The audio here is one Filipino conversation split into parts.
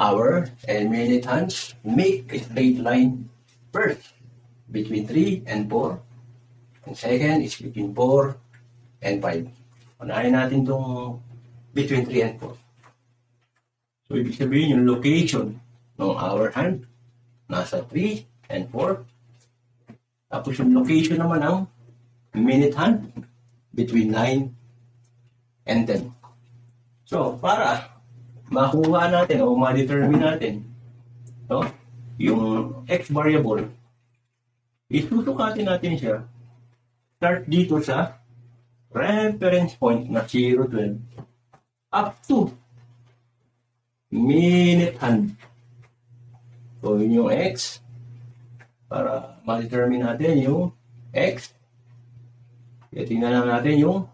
hour and minute hands, make a straight line first between 3 and 4. And second is between 4 and 5. Unahin natin itong between 3 and 4. So, ibig sabihin yung location ng hour hand, nasa 3 and 4. Tapos yung location naman ng minute hand, between 9 and 10. So, para makuha natin o ma-determine natin, no, yung x variable, isusukatin natin siya, start dito sa reference point na 012 up to minute hand. So, yun yung x. Para ma-determine natin yung x. Kaya tingnan lang natin yung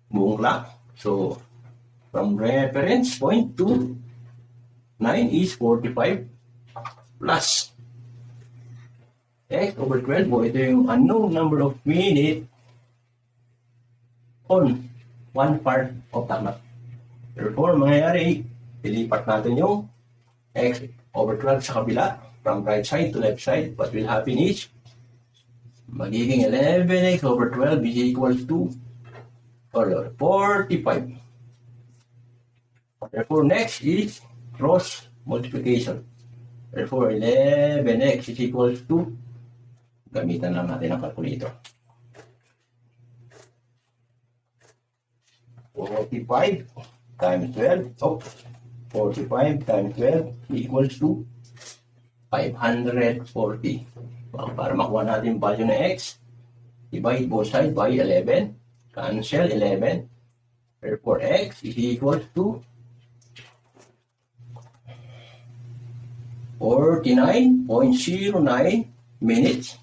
buong clock. So, from reference point to 9 is 45 plus x over 12. O, ito yung unknown number of minutes on one part of the clock. Therefore, mangyayari, ilipat natin yung x over 12 sa kabila, from right side to left side. What will happen is, magiging 11x over 12 is equals to 45. Therefore, next is cross multiplication. Therefore, 11x is equals to, gamitan lang natin ang calculator. 45 times 12, so 45 times 12 equals to 540. Para makuha natin yung value ng x, divide both sides by 11, cancel 11, therefore x is equals to 49.09 minutes.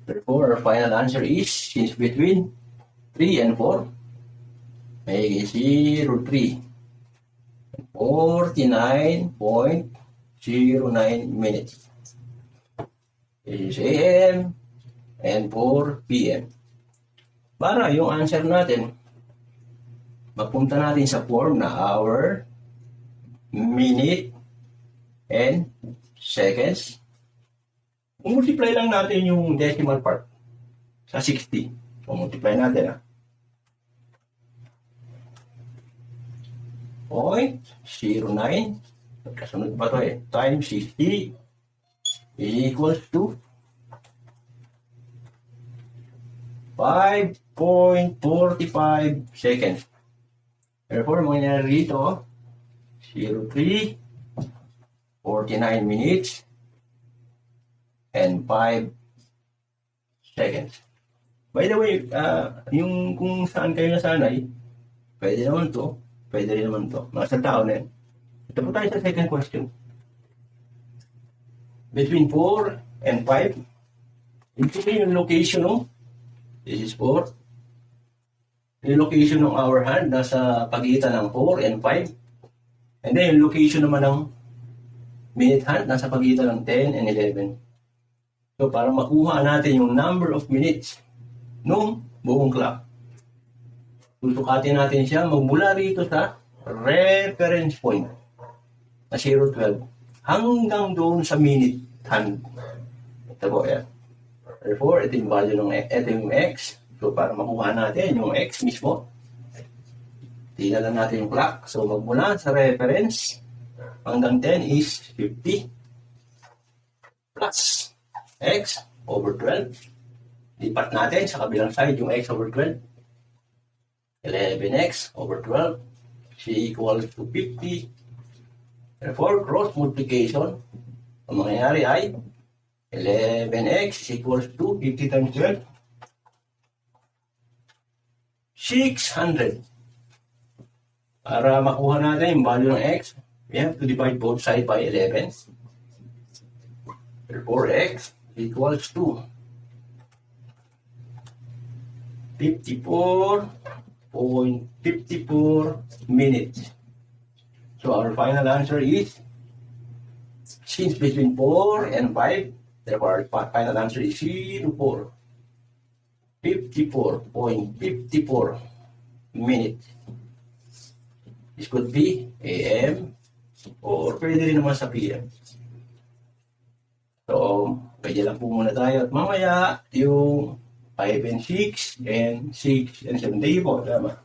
Therefore, our final answer is, since between 3 and 4, may 03. 49.09 minutes. This is AM and 4 PM. Para yung answer natin, magpunta natin sa form na hour, minute, and seconds. Multiply lang natin yung decimal part sa 60. So, multiply natin, 0.09, kasunod pa to times 60 equals to 5.45 seconds. Therefore, mangyayari rito, 03, 49 minutes, and 5 seconds. By the way, yung kung saan kayo nasanay, pwede naman to. Pwede rin naman to. Nasa tao na yun. Ito po tayo sa second question. Between 4 and 5, ito yung location ng, this is 4. Yung location ng hour hand, nasa pagitan ng 4 and 5. And then yung location naman ng minute hand, nasa pagitan ng 10 and 11. So, para makuha natin yung number of minutes nung buong clock, tutukatin natin siya magmula rito sa reference point na 012 hanggang doon sa minute hand. Ito po, yan. Therefore, ito yung value ng ito yung x. So, para makuha natin yung x mismo, tingnan lang natin yung clock. So, magmula sa reference hanggang 10 is 50 plus x over 12. Lipat natin sa kabilang side yung x over 12. 11x over 12 is equal to 50. Therefore, cross multiplication, ang mangyayari ay 11x is equals to 50 times 12. 600. Para makuha natin yung value ng x, we have to divide both sides by 11. Therefore, x equals to 54.54 minutes. So, our final answer is, since between 4 and 5, therefore, our final answer is 04. 54.54 minutes. This could be AM or pwede rin naman sa PM. So, pwede lang po muna tayo. At mamaya, yung 5 and 6 and 6 and 7 day po. Tama.